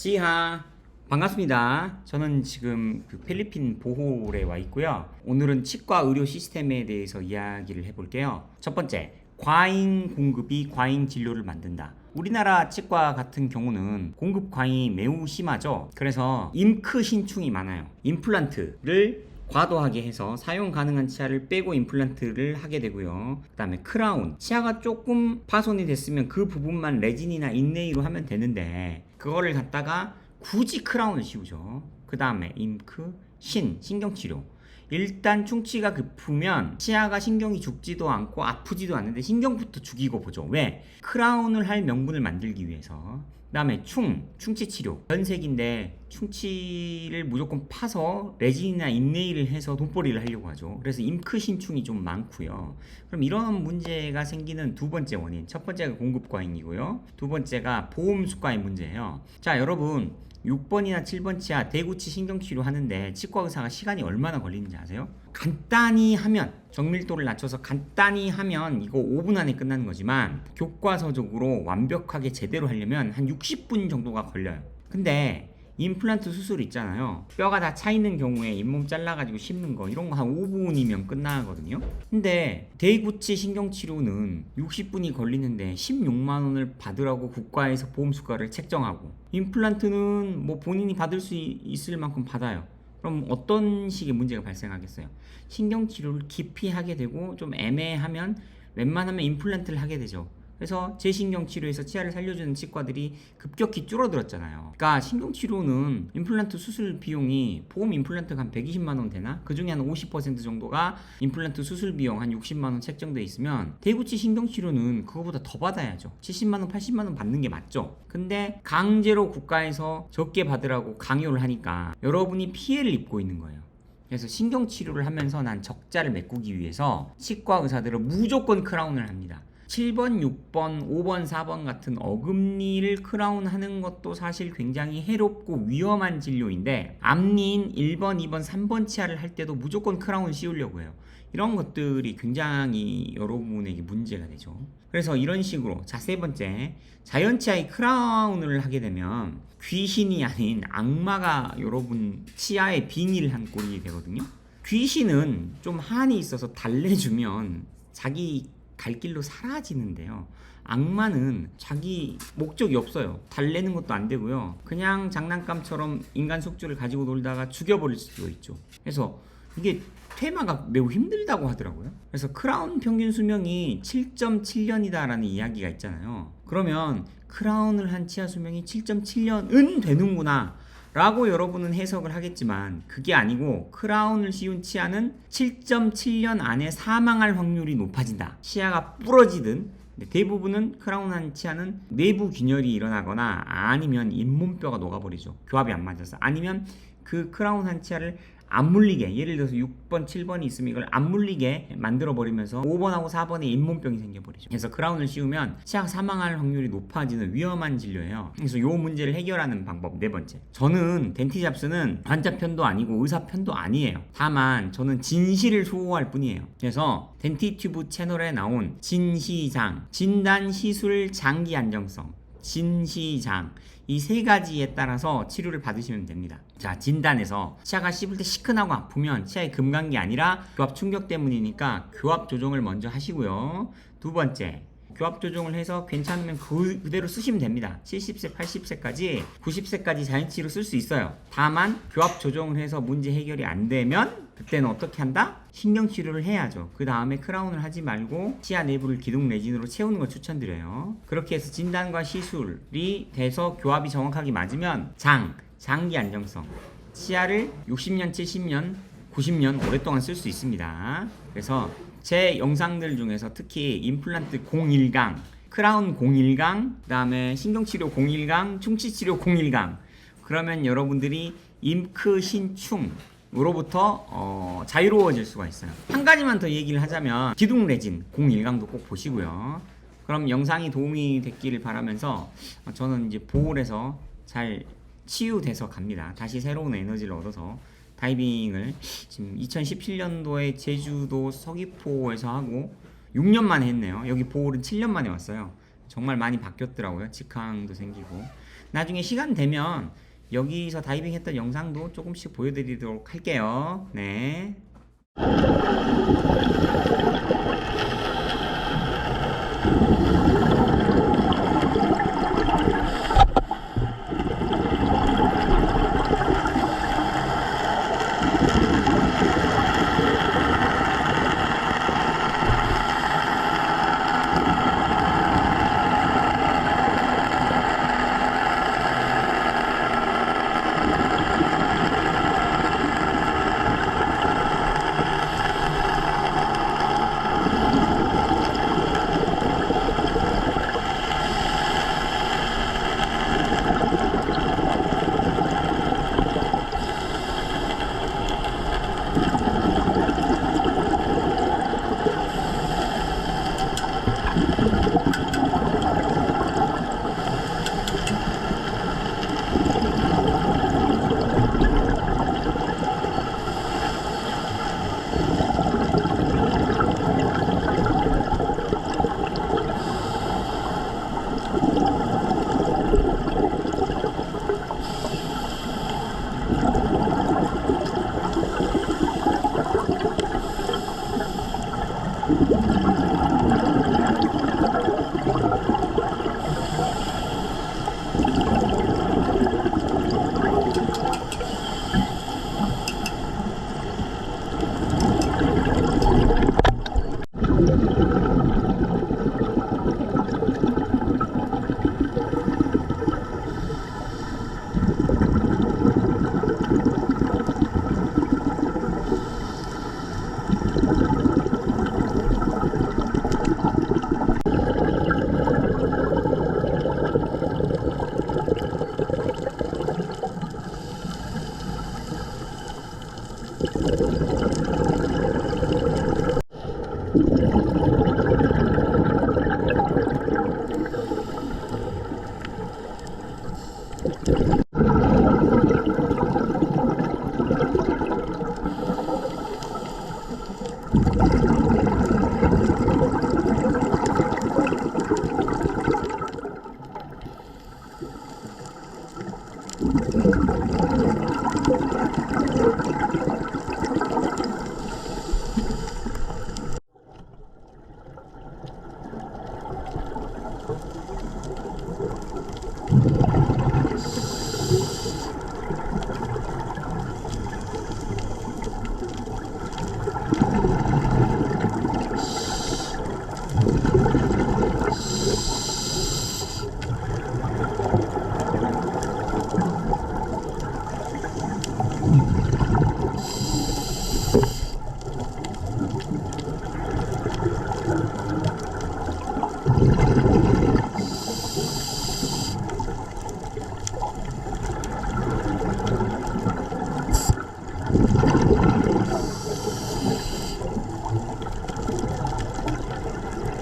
지하 반갑습니다. 저는 지금 필리핀 보홀에 와 있고요. 오늘은 치과 의료 시스템에 대해서 이야기를 해볼게요. 첫 번째, 과잉 공급이 과잉 진료를 만든다. 우리나라 치과 같은 경우는 공급 과잉이 매우 심하죠. 그래서 임크 신충이 많아요. 임플란트를 과도하게 해서 사용 가능한 치아를 빼고 임플란트를 하게 되고요. 그 다음에 크라운, 치아가 조금 파손이 됐으면 그 부분만 레진이나 인레이로 하면 되는데 그거를 갖다가 굳이 크라운을 씌우죠. 그 다음에 임크, 신경치료. 일단 충치가 급으면 치아가 신경이 죽지도 않고 아프지도 않는데 신경부터 죽이고 보죠. 왜? 크라운을 할 명분을 만들기 위해서. 그 다음에 충치치료. 변색인데 충치를 무조건 파서 레진이나 인레이를 해서 돈벌이를 하려고 하죠. 그래서 임크 신충이 좀 많고요. 그럼 이런 문제가 생기는 두 번째 원인. 첫 번째가 공급 과잉이고요. 두 번째가 보험 수가의 문제예요. 자, 여러분 6번이나 7번 치아 대구치 신경치료 하는데 치과 의사가 시간이 얼마나 걸리는지 아세요? 간단히 하면, 정밀도를 낮춰서 간단히 하면 이거 5분 안에 끝나는 거지만 교과서적으로 완벽하게 제대로 하려면 한 60분 정도가 걸려요. 근데 임플란트 수술 있잖아요. 뼈가 다 차 있는 경우에 잇몸 잘라가지고 심는 거 이런 거 한 5분이면 끝나거든요. 근데 대구치 신경치료는 60분이 걸리는데 16만 원을 받으라고 국가에서 보험수가를 책정하고, 임플란트는 뭐 본인이 받을 수 있을 만큼 받아요. 그럼 어떤 식의 문제가 발생하겠어요? 신경치료를 깊이 하게 되고 좀 애매하면 웬만하면 임플란트를 하게 되죠. 그래서 재신경치료에서 치아를 살려주는 치과들이 급격히 줄어들었잖아요. 그러니까 신경치료는 임플란트 수술 비용이 보험 임플란트가 한 120만원 되나? 그 중에 한 50% 정도가 임플란트 수술 비용 한 60만원 책정돼 있으면 대구치 신경치료는 그거보다 더 받아야죠. 70만원, 80만원 받는 게 맞죠. 근데 강제로 국가에서 적게 받으라고 강요를 하니까 여러분이 피해를 입고 있는 거예요. 그래서 신경치료를 하면서 난 적자를 메꾸기 위해서 치과 의사들은 무조건 크라운을 합니다. 7번, 6번, 5번, 4번 같은 어금니를 크라운하는 것도 사실 굉장히 해롭고 위험한 진료인데 앞니인 1번, 2번, 3번 치아를 할 때도 무조건 크라운 씌우려고 해요. 이런 것들이 굉장히 여러분에게 문제가 되죠. 그래서 이런 식으로, 자, 세 번째, 자연치아에 크라운을 하게 되면 귀신이 아닌 악마가 여러분 치아에 빙의를 한 꼴이 되거든요. 귀신은 좀 한이 있어서 달래주면 자기 갈 길로 사라지는데요. 악마는 자기 목적이 없어요. 달래는 것도 안 되고요. 그냥 장난감처럼 인간 속주를 가지고 놀다가 죽여버릴 수도 있죠. 그래서 이게 테마가 매우 힘들다고 하더라고요. 그래서 크라운 평균 수명이 7.7년이다라는 이야기가 있잖아요. 그러면 크라운을 한 치아 수명이 7.7년은 되는구나 라고 여러분은 해석을 하겠지만 그게 아니고, 크라운을 씌운 치아는 7.7년 안에 사망할 확률이 높아진다. 치아가 부러지든, 대부분은 크라운한 치아는 내부 균열이 일어나거나 아니면 잇몸뼈가 녹아버리죠. 교합이 안 맞아서. 아니면 그 크라운한 치아를 안 물리게, 예를 들어서 6번, 7번이 있으면 이걸 안 물리게 만들어버리면서 5번하고 4번에 잇몸병이 생겨버리죠. 그래서 크라운을 씌우면 치아가 사망할 확률이 높아지는 위험한 진료예요. 그래서 이 문제를 해결하는 방법, 네 번째. 저는 덴티 잡스는 환자 편도 아니고 의사 편도 아니에요. 다만 저는 진실을 소호할 뿐이에요. 그래서 덴티 튜브 채널에 나온 진시장, 진단 시술 장기 안정성, 진시장, 이 세 가지에 따라서 치료를 받으시면 됩니다. 자, 진단에서 치아가 씹을 때 시큰하고 아프면 치아에 금 간 게 아니라 교합 충격 때문이니까 교합 조정을 먼저 하시고요. 두 번째, 교합 조정을 해서 괜찮으면 그대로 쓰시면 됩니다. 70세, 80세까지, 90세까지 자연치료 쓸 수 있어요. 다만 교합 조정을 해서 문제 해결이 안 되면 그때는 어떻게 한다? 신경치료를 해야죠. 그 다음에 크라운을 하지 말고 치아 내부를 기둥 레진으로 채우는 걸 추천드려요. 그렇게 해서 진단과 시술이 돼서 교합이 정확하게 맞으면 장기 안정성, 치아를 60년, 70년, 90년 오랫동안 쓸 수 있습니다. 그래서 제 영상들 중에서 특히 임플란트 01강, 크라운 01강, 그 다음에 신경치료 01강, 충치치료 01강, 그러면 여러분들이 임크 신충 으로부터 자유로워질 수가 있어요. 한 가지만 더 얘기를 하자면 기둥 레진 01강도 꼭 보시고요. 그럼 영상이 도움이 됐기를 바라면서 저는 이제 보홀에서 잘 치유돼서 갑니다. 다시 새로운 에너지를 얻어서 다이빙을 지금 2017년도에 제주도 서귀포에서 하고 6년 만에 했네요. 여기 보홀은 7년 만에 왔어요. 정말 많이 바뀌었더라고요. 직항도 생기고. 나중에 시간 되면 여기서 다이빙 했던 영상도 조금씩 보여드리도록 할게요. 네.